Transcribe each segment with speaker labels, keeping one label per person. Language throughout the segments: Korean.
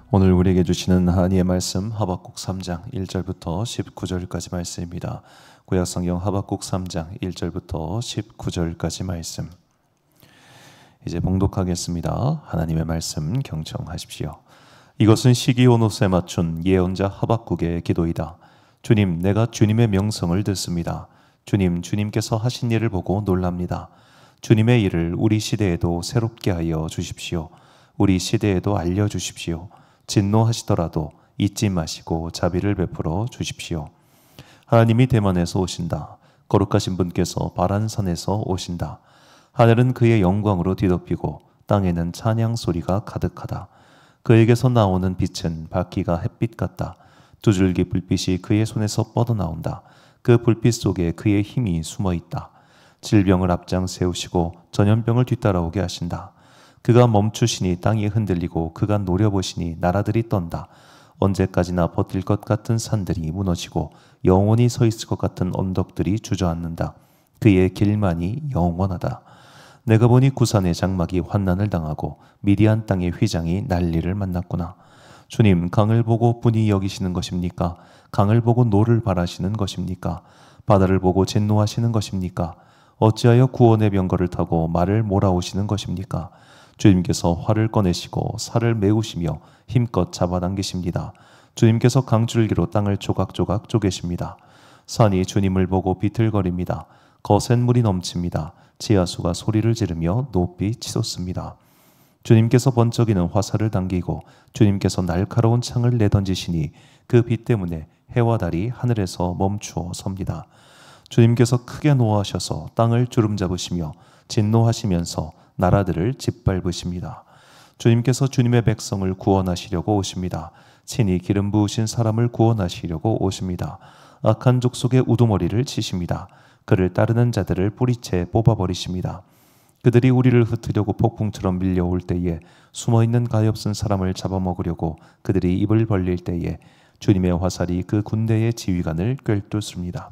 Speaker 1: 오늘 우리에게 주시는 하나님의 말씀 하박국 3장 1절부터 19절까지 말씀입니다. 구약성경 하박국 3장 1절부터 19절까지 말씀. 이제 봉독하겠습니다. 하나님의 말씀 경청하십시오. 이것은 시기온옷에 맞춘 예언자 하박국의 기도이다. 주님, 내가 주님의 명성을 듣습니다. 주님, 주님께서 하신 일을 보고 놀랍니다. 주님의 일을 우리 시대에도 새롭게 하여 주십시오. 우리 시대에도 알려주십시오. 진노하시더라도 잊지 마시고 자비를 베풀어 주십시오. 하나님이 대만에서 오신다. 거룩하신 분께서 바란산에서 오신다. 하늘은 그의 영광으로 뒤덮이고 땅에는 찬양 소리가 가득하다. 그에게서 나오는 빛은 밝기가 햇빛 같다. 두 줄기 불빛이 그의 손에서 뻗어나온다. 그 불빛 속에 그의 힘이 숨어있다. 질병을 앞장 세우시고 전염병을 뒤따라오게 하신다. 그가 멈추시니 땅이 흔들리고 그가 노려보시니 나라들이 떤다. 언제까지나 버틸 것 같은 산들이 무너지고 영원히 서 있을 것 같은 언덕들이 주저앉는다. 그의 길만이 영원하다. 내가 보니 구산의 장막이 환난을 당하고 미디안 땅의 휘장이 난리를 만났구나. 주님, 강을 보고 분이 여기시는 것입니까? 강을 보고 노를 바라시는 것입니까? 바다를 보고 진노하시는 것입니까? 어찌하여 구원의 병거를 타고 말을 몰아오시는 것입니까? 주님께서 활을 꺼내시고 살을 메우시며 힘껏 잡아당기십니다. 주님께서 강줄기로 땅을 조각조각 쪼개십니다. 산이 주님을 보고 비틀거립니다. 거센 물이 넘칩니다. 지하수가 소리를 지르며 높이 치솟습니다. 주님께서 번쩍이는 화살을 당기고 주님께서 날카로운 창을 내던지시니 그 빛 때문에 해와 달이 하늘에서 멈추어 섭니다. 주님께서 크게 노하셔서 땅을 주름잡으시며 진노하시면서 나라들을 짓밟으십니다. 주님께서 주님의 백성을 구원하시려고 오십니다. 친히 기름 부으신 사람을 구원하시려고 오십니다. 악한 족속의 우두머리를 치십니다. 그를 따르는 자들을 뿌리채 뽑아버리십니다. 그들이 우리를 흩으려고 폭풍처럼 밀려올 때에 숨어있는 가엾은 사람을 잡아먹으려고 그들이 입을 벌릴 때에 주님의 화살이 그 군대의 지휘관을 꿰뚫습니다.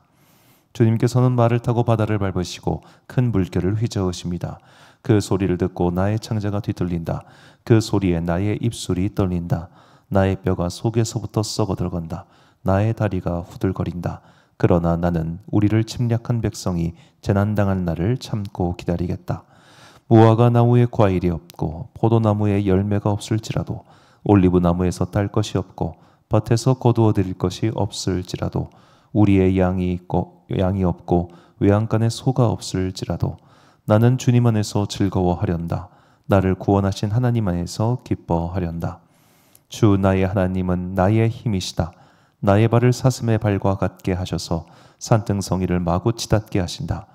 Speaker 1: 주님께서는 말을 타고 바다를 밟으시고 큰 물결을 휘저으십니다. 그 소리를 듣고 나의 창자가 뒤틀린다. 그 소리에 나의 입술이 떨린다. 나의 뼈가 속에서부터 썩어 들어간다. 나의 다리가 후들거린다. 그러나 나는 우리를 침략한 백성이 재난당할 날을 참고 기다리겠다. 무화과 나무에 과일이 없고 포도나무에 열매가 없을지라도 올리브 나무에서 딸 것이 없고 밭에서 거두어 드릴 것이 없을지라도 우리의 양이 없고 외양간에 소가 없을지라도 나는 주님 안에서 즐거워하련다. 나를 구원하신 하나님 안에서 기뻐하련다. 주 나의 하나님은 나의 힘이시다. 나의 발을 사슴의 발과 같게 하셔서 산등성이를 마구 치닫게 하신다.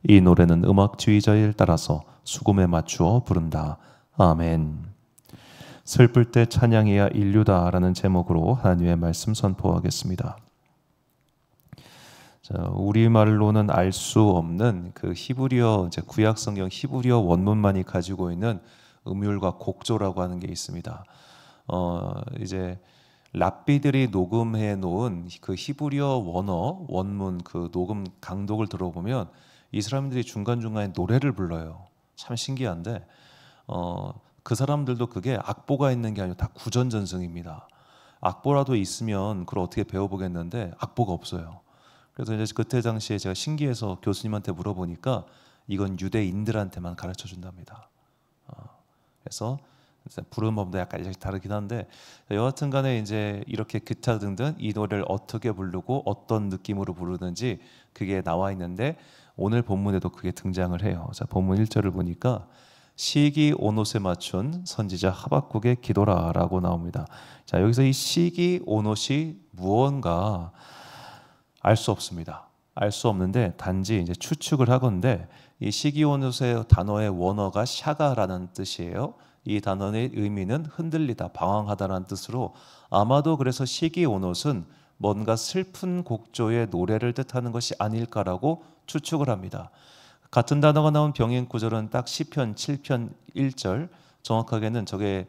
Speaker 1: 이 노래는 음악 지휘자에 따라서 수금에 맞추어 부른다. 아멘. 슬플 때 찬양해야 인류다라는 제목으로 하나님의 말씀 선포하겠습니다. 우리말로는 알 수 없는 그 히브리어, 구약 성경 히브리어 원문만이 가지고 있는 음율과 곡조라고 하는 게 있습니다. 이제 랍비들이 녹음해 놓은 그 히브리어 원문 그 녹음 강독을 들어보면 이 사람들이 중간중간에 노래를 불러요. 참 신기한데 그 사람들도 그게 악보가 있는 게 아니고 다 구전전승입니다. 악보라도 있으면 그걸 어떻게 배워보겠는데 악보가 없어요. 그래서 이제 그때 당시에 제가 신기해서 교수님한테 물어보니까 이건 유대인들한테만 가르쳐 준답니다. 그래서 부르는 법도 약간 다르긴 한데 여하튼간에 이제 이렇게 기타 등등 이 노래를 어떻게 부르고 어떤 느낌으로 부르는지 그게 나와 있는데 오늘 본문에도 그게 등장을 해요. 자, 본문 1절을 보니까 시기 오롯에 맞춘 선지자 하박국의 기도라라고 나옵니다. 자, 여기서 이 시기 오롯이 무언가 알 수 없습니다. 알 수 없는데 단지 이제 추측을 하건대 이 시기온옷의 단어의 원어가 샤가라는 뜻이에요. 이 단어의 의미는 흔들리다, 방황하다라는 뜻으로 아마도 그래서 시기온옷은 뭔가 슬픈 곡조의 노래를 뜻하는 것이 아닐까라고 추측을 합니다. 같은 단어가 나온 병행 구절은 딱 시편 7편 1절, 정확하게는 저게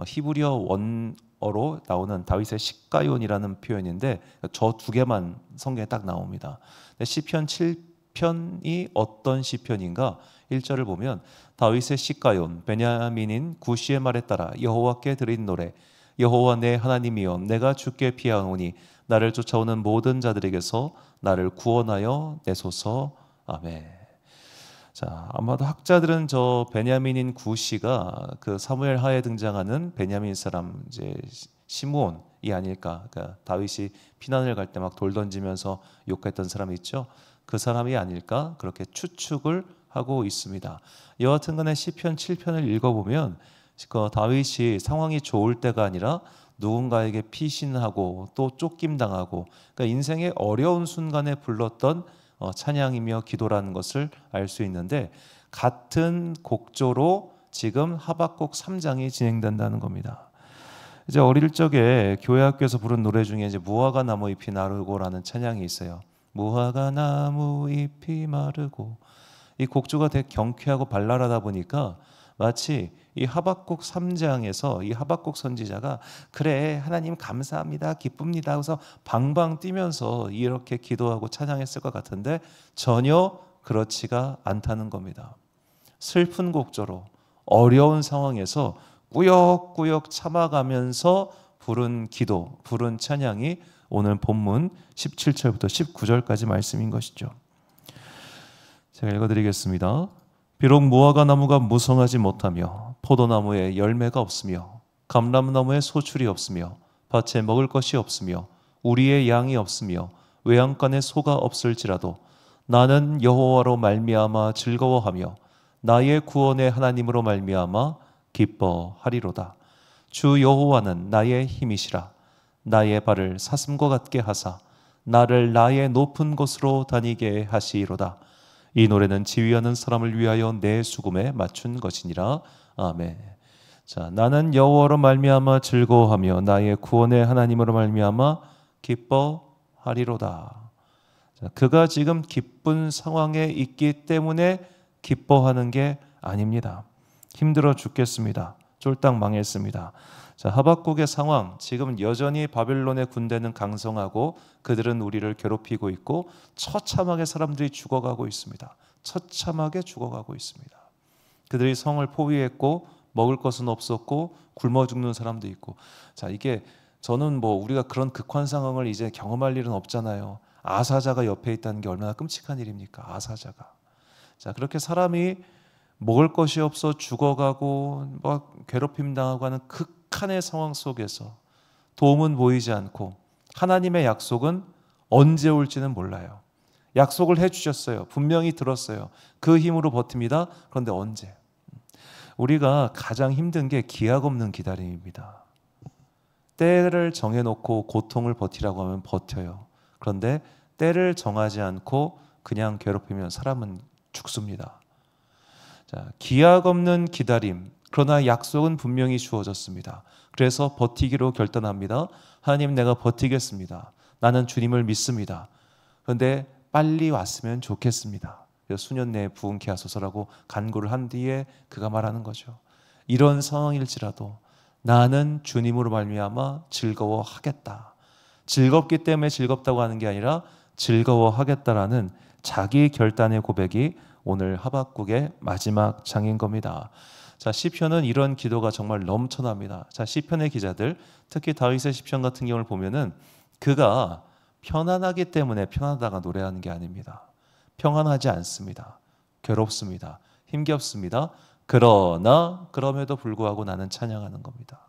Speaker 1: 히브리어 원어로 나오는 다윗의 식가요이라는 표현인데 저 두 개만 성경에 딱 나옵니다. 시편 7편이 어떤 시편인가? 1절을 보면 다윗의 식가요, 베냐민인 구시의 말에 따라 여호와께 드린 노래, 여호와 내 하나님이여 내가 주께 피하오니 나를 쫓아오는 모든 자들에게서 나를 구원하여 내소서. 아멘. 자, 아마도 학자들은 저 베냐민인 구시가 그 사무엘 하에 등장하는 베냐민 사람 이제 시므온이 아닐까. 그러니까 다윗이 피난을 갈 때 막 돌 던지면서 욕했던 사람이 있죠. 그 사람이 아닐까 그렇게 추측을 하고 있습니다. 여하튼간에 시편 7편을 읽어보면 다윗이 상황이 좋을 때가 아니라 누군가에게 피신하고 또 쫓김당하고 그러니까 인생의 어려운 순간에 불렀던 찬양이며 기도라는 것을 알 수 있는데 같은 곡조로 지금 하박국 3장이 진행된다는 겁니다. 이제 어릴 적에 교회 학교에서 부른 노래 중에 이제 무화과 나무 잎이 마르고라는 찬양이 있어요. 무화과 나무 잎이 마르고 이 곡조가 되게 경쾌하고 발랄하다 보니까 마치 이 하박국 3장에서 이 하박국 선지자가 그래 하나님 감사합니다 기쁩니다 하고서 방방 뛰면서 이렇게 기도하고 찬양했을 것 같은데 전혀 그렇지가 않다는 겁니다. 슬픈 곡조로 어려운 상황에서 꾸역꾸역 참아가면서 부른 기도, 부른 찬양이 오늘 본문 17절부터 19절까지 말씀인 것이죠. 제가 읽어드리겠습니다. 비록 무화과 나무가 무성하지 못하며 포도나무에 열매가 없으며 감람나무에 소출이 없으며 밭에 먹을 것이 없으며 우리의 양이 없으며 외양간에 소가 없을지라도 나는 여호와로 말미암아 즐거워하며 나의 구원의 하나님으로 말미암아 기뻐하리로다. 주 여호와는 나의 힘이시라. 나의 발을 사슴과 같게 하사 나를 나의 높은 곳으로 다니게 하시리로다. 이 노래는 지휘하는 사람을 위하여 내 수금에 맞춘 것이니라. 아멘. 자, 나는 여호와로 말미암아 즐거워하며 나의 구원의 하나님으로 말미암아 기뻐하리로다. 자, 그가 지금 기쁜 상황에 있기 때문에 기뻐하는 게 아닙니다. 힘들어 죽겠습니다. 쫄딱 망했습니다. 자, 하박국의 상황, 지금 여전히 바벨론의 군대는 강성하고 그들은 우리를 괴롭히고 있고 처참하게 사람들이 죽어가고 있습니다. 처참하게 죽어가고 있습니다. 그들이 성을 포위했고 먹을 것은 없었고 굶어 죽는 사람도 있고. 자, 이게 저는 우리가 그런 극한 상황을 이제 경험할 일은 없잖아요. 아사자가 옆에 있다는 게 얼마나 끔찍한 일입니까? 아사자가. 자, 그렇게 사람이 먹을 것이 없어 죽어가고 괴롭힘 당하고 하는 극한의 상황 속에서 도움은 보이지 않고 하나님의 약속은 언제 올지는 몰라요. 약속을 해주셨어요. 분명히 들었어요. 그 힘으로 버팁니다. 그런데 언제? 우리가 가장 힘든 게 기약 없는 기다림입니다. 때를 정해놓고 고통을 버티라고 하면 버텨요. 그런데 때를 정하지 않고 그냥 괴롭히면 사람은 죽습니다. 자, 기약 없는 기다림, 그러나 약속은 분명히 주어졌습니다. 그래서 버티기로 결단합니다. 하나님, 내가 버티겠습니다. 나는 주님을 믿습니다. 그런데 빨리 왔으면 좋겠습니다. 수년 내에 부흥케 하소서라고 간구를 한 뒤에 그가 말하는 거죠. 이런 상황일지라도 나는 주님으로 말미암아 즐거워하겠다. 즐겁기 때문에 즐겁다고 하는 게 아니라 즐거워하겠다라는 자기 결단의 고백이 오늘 하박국의 마지막 장인 겁니다. 자, 시편은 이런 기도가 정말 넘쳐납니다. 자, 시편의 기자들, 특히 다윗의 시편 같은 경우를 보면은 그가 편안하기 때문에 편하다가 노래하는 게 아닙니다. 평안하지 않습니다. 괴롭습니다. 힘겹습니다. 그럼에도 불구하고 나는 찬양하는 겁니다.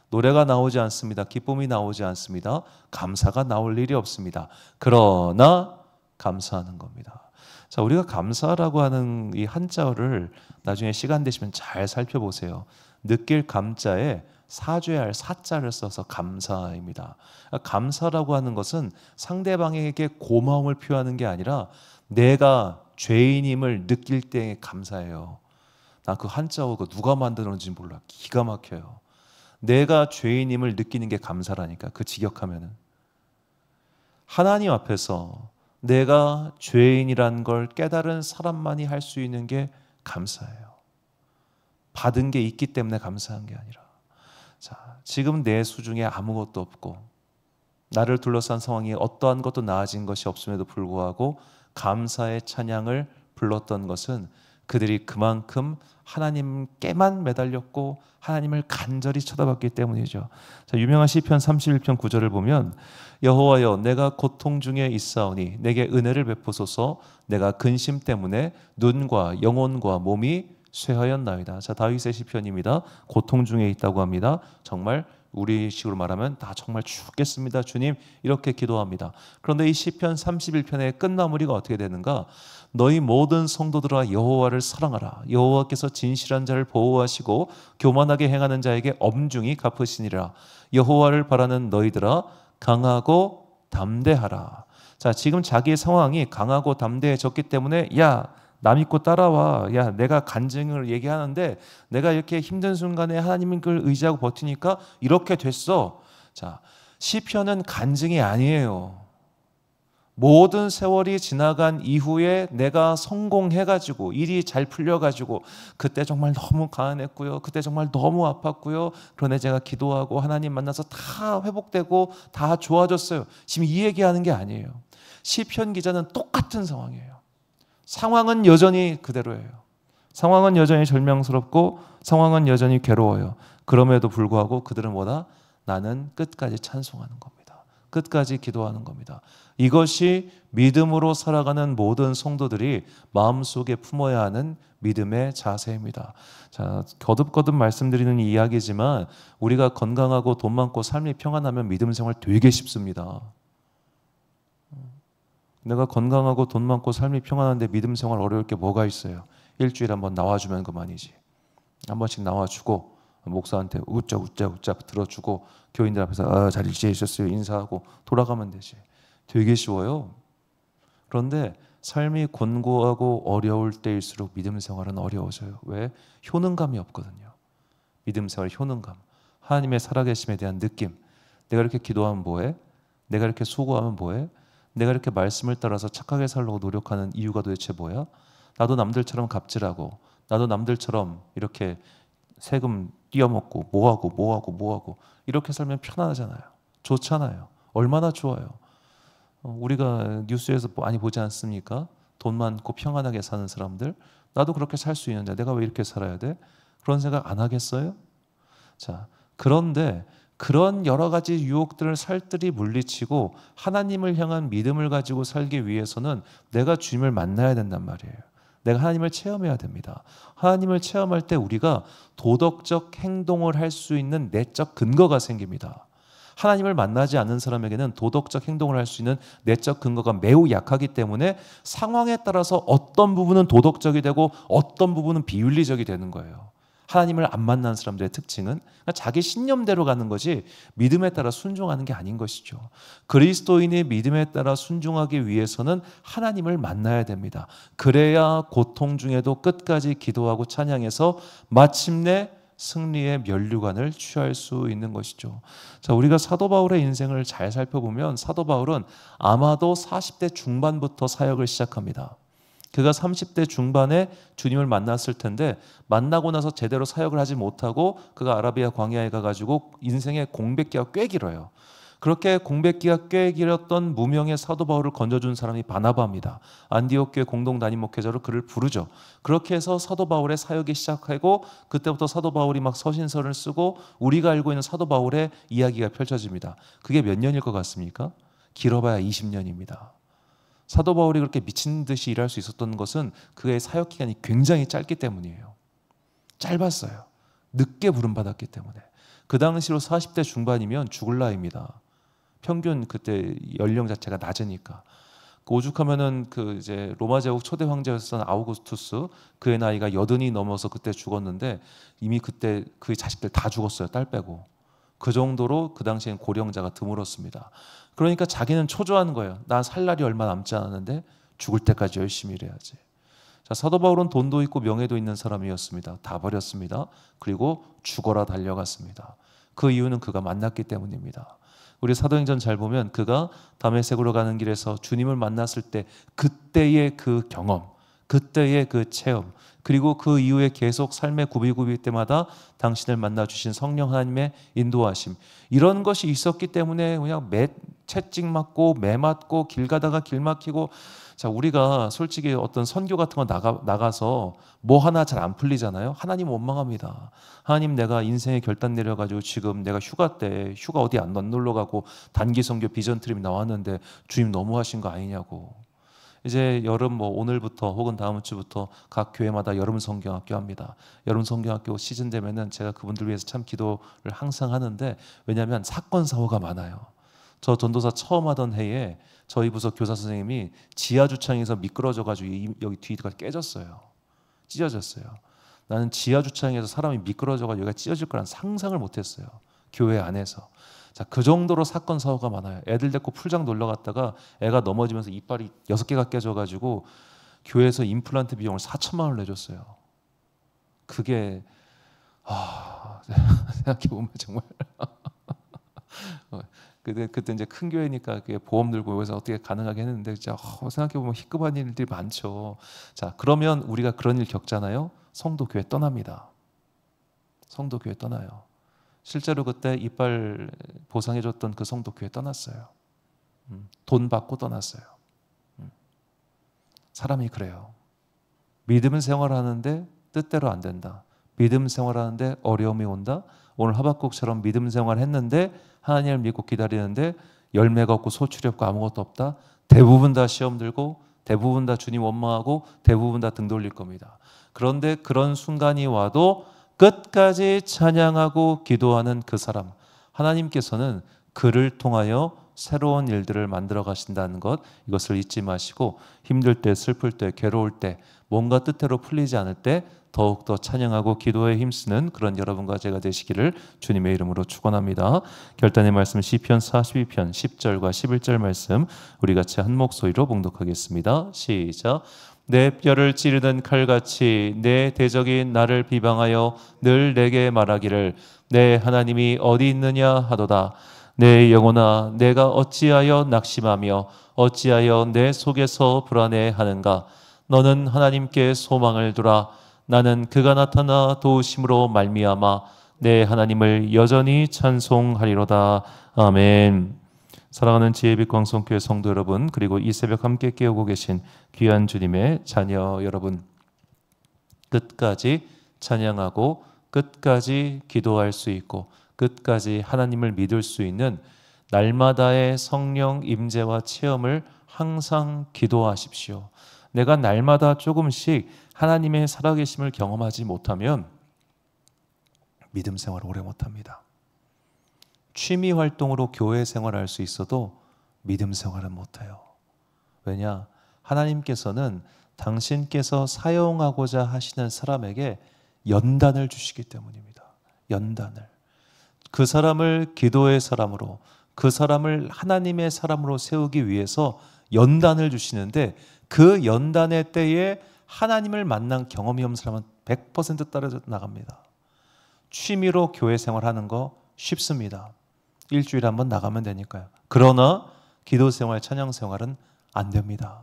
Speaker 1: 노래가 나오지 않습니다. 기쁨이 나오지 않습니다. 감사가 나올 일이 없습니다. 그러나 감사하는 겁니다. 자, 우리가 감사라고 하는 이 한자어를 나중에 시간 되시면 잘 살펴보세요. 느낄 감자에 사죄할 할 사자를 써서 감사입니다. 감사라고 하는 것은 상대방에게 고마움을 표하는 게 아니라 내가 죄인임을 느낄 때 감사해요. 난 그 한자어 누가 만들었는지 몰라. 기가 막혀요. 내가 죄인임을 느끼는 게 감사라니까. 그 직역하면은 하나님 앞에서 내가 죄인이란 걸 깨달은 사람만이 할 수 있는 게 감사해요. 받은 게 있기 때문에 감사한 게 아니라. 자, 지금 내 수중에 아무것도 없고 나를 둘러싼 상황이 어떠한 것도 나아진 것이 없음에도 불구하고 감사의 찬양을 불렀던 것은 그들이 그만큼 하나님께만 매달렸고 하나님을 간절히 쳐다봤기 때문이죠. 자, 유명한 시편 31편 9절을 보면 여호와여 내가 고통 중에 있사오니 내게 은혜를 베푸소서. 내가 근심 때문에 눈과 영혼과 몸이 쇠하였나이다. 자, 다윗의 시편입니다. 고통 중에 있다고 합니다. 정말 우리식으로 말하면 다 정말 죽겠습니다 주님, 이렇게 기도합니다. 그런데 이 시편 31편의 끝마무리가 어떻게 되는가? 너희 모든 성도들아 여호와를 사랑하라. 여호와께서 진실한 자를 보호하시고 교만하게 행하는 자에게 엄중히 갚으시니라. 여호와를 바라는 너희들아 강하고 담대하라. 자, 지금 자기의 상황이 강하고 담대해졌기 때문에 야, 나 믿고 따라와. 야, 내가 간증을 얘기하는데 내가 이렇게 힘든 순간에 하나님을 의지하고 버티니까 이렇게 됐어. 자, 시편은 간증이 아니에요. 모든 세월이 지나간 이후에 내가 성공해가지고 일이 잘 풀려가지고 그때 정말 너무 가난했고요, 그때 정말 너무 아팠고요, 그런데 제가 기도하고 하나님 만나서 다 회복되고 다 좋아졌어요. 지금 이 얘기하는 게 아니에요. 시편 기자는 똑같은 상황이에요. 상황은 여전히 그대로예요. 상황은 여전히 절망스럽고 상황은 여전히 괴로워요. 그럼에도 불구하고 그들은 뭐다? 나는 끝까지 찬송하는 겁니다. 끝까지 기도하는 겁니다. 이것이 믿음으로 살아가는 모든 성도들이 마음속에 품어야 하는 믿음의 자세입니다. 자, 거듭거듭 말씀드리는 이야기지만 우리가 건강하고 돈 많고 삶이 평안하면 믿음 생활 되게 쉽습니다. 내가 건강하고 돈 많고 삶이 평안한데 믿음 생활 어려울 게 뭐가 있어요? 일주일에 한번 나와주면 그만이지. 한 번씩 나와주고 목사한테 웃짝 들어주고 교인들 앞에서 잘 지내셨어요 인사하고 돌아가면 되지. 되게 쉬워요. 그런데 삶이 곤고하고 어려울 때일수록 믿음 생활은 어려워져요. 왜? 효능감이 없거든요. 믿음 생활 효능감, 하나님의 살아계심에 대한 느낌. 내가 이렇게 기도하면 뭐해? 내가 이렇게 수고하면 뭐해? 내가 이렇게 말씀을 따라서 착하게 살려고 노력하는 이유가 도대체 뭐야? 나도 남들처럼 갑질하고 나도 남들처럼 이렇게 세금 띄어먹고 뭐하고 이렇게 살면 편안하잖아요. 좋잖아요. 얼마나 좋아요. 우리가 뉴스에서 많이 보지 않습니까? 돈 많고 평안하게 사는 사람들. 나도 그렇게 살 수 있는데 내가 왜 이렇게 살아야 돼? 그런 생각 안 하겠어요? 자, 그런데 그런 여러 가지 유혹들을 살뜰히 물리치고 하나님을 향한 믿음을 가지고 살기 위해서는 내가 주님을 만나야 된단 말이에요. 내가 하나님을 체험해야 됩니다. 하나님을 체험할 때 우리가 도덕적 행동을 할 수 있는 내적 근거가 생깁니다. 하나님을 만나지 않는 사람에게는 도덕적 행동을 할 수 있는 내적 근거가 매우 약하기 때문에 상황에 따라서 어떤 부분은 도덕적이 되고 어떤 부분은 비윤리적이 되는 거예요. 하나님을 안 만난 사람들의 특징은 자기 신념대로 가는 거지 믿음에 따라 순종하는 게 아닌 것이죠. 그리스도인이 믿음에 따라 순종하기 위해서는 하나님을 만나야 됩니다. 그래야 고통 중에도 끝까지 기도하고 찬양해서 마침내 승리의 면류관을 취할 수 있는 것이죠. 자, 우리가 사도 바울의 인생을 잘 살펴보면 사도 바울은 아마도 40대 중반부터 사역을 시작합니다. 그가 30대 중반에 주님을 만났을 텐데 만나고 나서 제대로 사역을 하지 못하고 그가 아라비아 광야에 가가지고 인생의 공백기가 꽤 길어요. 그렇게 공백기가 꽤 길었던 무명의 사도 바울을 건져준 사람이 바나바입니다. 안디옥 교회 공동 담임 목회자로 그를 부르죠. 그렇게 해서 사도 바울의 사역이 시작하고 그때부터 사도 바울이 막 서신서를 쓰고 우리가 알고 있는 사도 바울의 이야기가 펼쳐집니다. 그게 몇 년일 것 같습니까? 길어봐야 20년입니다. 사도 바울이 그렇게 미친 듯이 일할 수 있었던 것은 그의 사역 기간이 굉장히 짧기 때문이에요. 짧았어요. 늦게 부름받았기 때문에. 그 당시로 40대 중반이면 죽을 나이입니다. 평균 그때 연령 자체가 낮으니까. 오죽하면은 그 이제 로마 제국 초대 황제였던 아우구스투스, 그의 나이가 80이 넘어서 그때 죽었는데 이미 그때 그 자식들 다 죽었어요. 딸 빼고. 그 정도로 그 당시엔 고령자가 드물었습니다. 그러니까 자기는 초조한 거예요. 난 살 날이 얼마 남지 않았는데 죽을 때까지 열심히 일해야지. 자, 사도 바울은 돈도 있고 명예도 있는 사람이었습니다. 다 버렸습니다. 그리고 죽어라 달려갔습니다. 그 이유는 그가 만났기 때문입니다. 우리 사도행전 잘 보면 그가 다메섹으로 가는 길에서 주님을 만났을 때 그때의 그 경험, 그때의 그 체험, 그리고 그 이후에 계속 삶의 구비구비 때마다 당신을 만나 주신 성령 하나님의 인도하심, 이런 것이 있었기 때문에 그냥 채찍 맞고 매 맞고 길 가다가 길 막히고. 자, 우리가 솔직히 어떤 선교 같은 거 나가서 뭐 하나 잘 안 풀리잖아요. 하나님 원망합니다. 하나님, 내가 인생의 결단 내려가지고 지금 내가 휴가 어디 안 놀러 가고 단기 선교 비전 트립 나왔는데 주님 너무하신 거 아니냐고. 이제 여름 뭐 오늘부터 혹은 다음 주부터 각 교회마다 여름 성경학교 합니다. 여름 성경학교 시즌 되면은 제가 그분들 위해서 참 기도를 항상 하는데, 왜냐하면 사건 사고가 많아요. 저 전도사 처음 하던 해에 저희 부서 교사 선생님이 지하 주차장에서 미끄러져가지고 여기 뒤가 깨졌어요. 찢어졌어요. 나는 지하 주차장에서 사람이 미끄러져가지고 여기가 찢어질 거란 상상을 못했어요. 교회 안에서. 자, 그 정도로 사건 사고가 많아요. 애들 데리고 풀장 놀러 갔다가 애가 넘어지면서 이빨이 6개가 깨져가지고 교회에서 임플란트 비용을 4천만 원을 내줬어요. 그게 생각해보면 정말 그때 이제 큰 교회니까 보험 들고 여기서 어떻게 가능하게 했는데, 진짜 생각해보면 희끄한 일들이 많죠. 자, 그러면 우리가 그런 일 겪잖아요. 성도 교회 떠납니다. 성도 교회 떠나요. 실제로 그때 이빨 보상해줬던 그 성도 교회 떠났어요. 돈 받고 떠났어요. 사람이 그래요. 믿음 생활하는데 뜻대로 안 된다. 믿음 생활하는데 어려움이 온다. 오늘 하박국처럼 믿음 생활했는데 하나님을 믿고 기다리는데 열매가 없고 소출이 없고 아무것도 없다. 대부분 다 시험 들고 대부분 다 주님 원망하고 대부분 다 등 돌릴 겁니다. 그런데 그런 순간이 와도 끝까지 찬양하고 기도하는 그 사람, 하나님께서는 그를 통하여 새로운 일들을 만들어 가신다는 것, 이것을 잊지 마시고 힘들 때, 슬플 때, 괴로울 때, 뭔가 뜻대로 풀리지 않을 때 더욱더 찬양하고 기도에 힘쓰는 그런 여러분과 제가 되시기를 주님의 이름으로 축원합니다. 결단의 말씀 시편 42편 10절과 11절 말씀 우리 같이 한 목소리로 봉독하겠습니다. 시작. 내 뼈를 찌르는 칼같이 내 대적이 나를 비방하여 늘 내게 말하기를 내 하나님이 어디 있느냐 하도다. 내 영혼아, 내가 어찌하여 낙심하며 어찌하여 내 속에서 불안해하는가. 너는 하나님께 소망을 두라. 나는 그가 나타나 도우심으로 말미암아 내 하나님을 여전히 찬송하리로다. 아멘. 사랑하는 지혜빛 광성교회 성도 여러분, 그리고 이 새벽 함께 깨우고 계신 귀한 주님의 자녀 여러분, 끝까지 찬양하고 끝까지 기도할 수 있고 끝까지 하나님을 믿을 수 있는 날마다의 성령 임재와 체험을 항상 기도하십시오. 내가 날마다 조금씩 하나님의 살아계심을 경험하지 못하면 믿음 생활을 오래 못합니다. 취미 활동으로 교회 생활할 수 있어도 믿음 생활은 못해요. 왜냐? 하나님께서는 당신께서 사용하고자 하시는 사람에게 연단을 주시기 때문입니다. 연단을. 그 사람을 기도의 사람으로, 그 사람을 하나님의 사람으로 세우기 위해서 연단을 주시는데, 그 연단의 때에 하나님을 만난 경험이 없는 사람은 100% 떨어져 나갑니다. 취미로 교회 생활하는 거 쉽습니다. 일주일에 한번 나가면 되니까요. 그러나 기도 생활, 찬양 생활은 안 됩니다.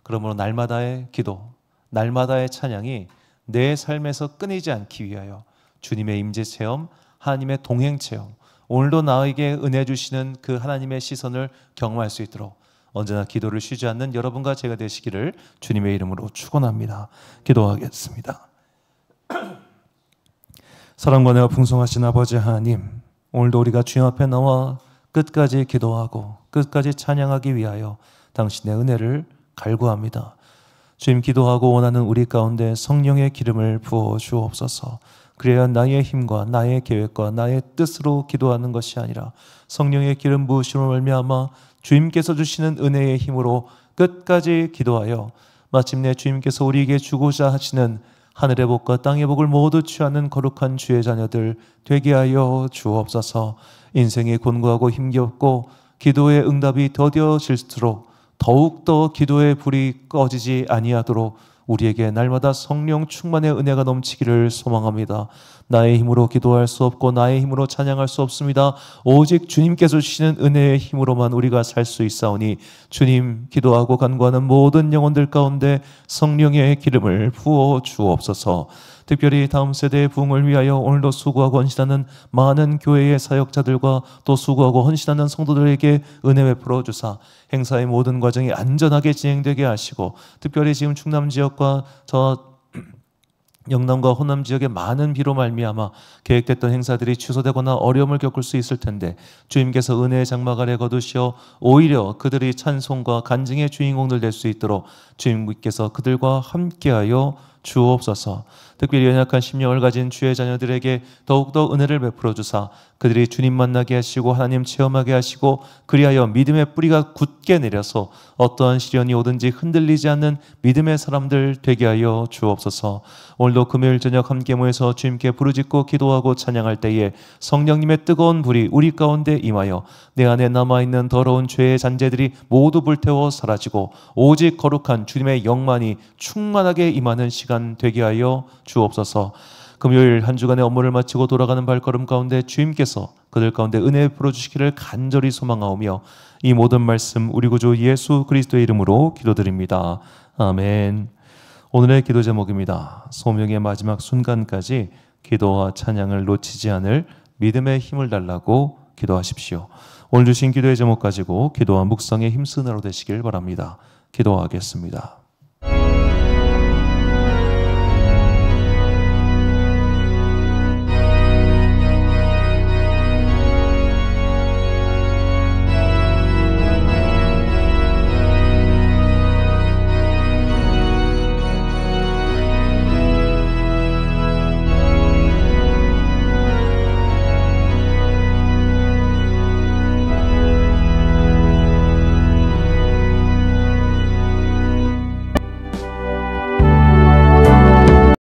Speaker 1: 그러므로 날마다의 기도, 날마다의 찬양이 내 삶에서 끊이지 않기 위하여 주님의 임재 체험, 하나님의 동행 체험, 오늘도 나에게 은혜 주시는 그 하나님의 시선을 경험할 수 있도록 언제나 기도를 쉬지 않는 여러분과 제가 되시기를 주님의 이름으로 축원합니다. 기도하겠습니다. 사랑과 은혜가 풍성하신 아버지 하나님, 오늘도 우리가 주님 앞에 나와 끝까지 기도하고 끝까지 찬양하기 위하여 당신의 은혜를 갈구합니다. 주님, 기도하고 원하는 우리 가운데 성령의 기름을 부어 주옵소서. 그래야 나의 힘과 나의 계획과 나의 뜻으로 기도하는 것이 아니라 성령의 기름 부으심을 말미암아 주님께서 주시는 은혜의 힘으로 끝까지 기도하여 마침내 주님께서 우리에게 주고자 하시는 하늘의 복과 땅의 복을 모두 취하는 거룩한 주의 자녀들 되게 하여 주옵소서. 인생이 곤고하고 힘겹고 기도의 응답이 더뎌질수록 더욱더 기도의 불이 꺼지지 아니하도록 우리에게 날마다 성령 충만의 은혜가 넘치기를 소망합니다. 나의 힘으로 기도할 수 없고 나의 힘으로 찬양할 수 없습니다. 오직 주님께서 주시는 은혜의 힘으로만 우리가 살 수 있사오니 주님, 기도하고 간구하는 모든 영혼들 가운데 성령의 기름을 부어 주옵소서. 특별히 다음 세대의 부흥을 위하여 오늘도 수고하고 헌신하는 많은 교회의 사역자들과 또 수고하고 헌신하는 성도들에게 은혜 베풀어 주사 행사의 모든 과정이 안전하게 진행되게 하시고, 특별히 지금 충남 지역과 영남과 호남 지역의 많은 비로 말미암아 계획됐던 행사들이 취소되거나 어려움을 겪을 수 있을 텐데, 주님께서 은혜의 장막 아래 거두시어 오히려 그들이 찬송과 간증의 주인공들 될 수 있도록 주님께서 그들과 함께하여 주옵소서. 특별히 연약한 심령을 가진 주의 자녀들에게 더욱더 은혜를 베풀어 주사 그들이 주님 만나게 하시고 하나님 체험하게 하시고, 그리하여 믿음의 뿌리가 굳게 내려서 어떠한 시련이 오든지 흔들리지 않는 믿음의 사람들 되게 하여 주옵소서. 오늘도 금요일 저녁 함께 모여서 주님께 부르짖고 기도하고 찬양할 때에 성령님의 뜨거운 불이 우리 가운데 임하여 내 안에 남아있는 더러운 죄의 잔재들이 모두 불태워 사라지고 오직 거룩한 주님의 영만이 충만하게 임하는 시간 되게 하여 주옵소서. 금요일 한 주간의 업무를 마치고 돌아가는 발걸음 가운데 주님께서 그들 가운데 은혜 풀어주시기를 간절히 소망하오며, 이 모든 말씀 우리 구주 예수 그리스도의 이름으로 기도드립니다. 아멘. 오늘의 기도 제목입니다. 소명의 마지막 순간까지 기도와 찬양을 놓치지 않을 믿음의 힘을 달라고 기도하십시오. 오늘 주신 기도의 제목 가지고 기도와 묵상의 힘쓰는 하루 되시길 바랍니다. 기도하겠습니다.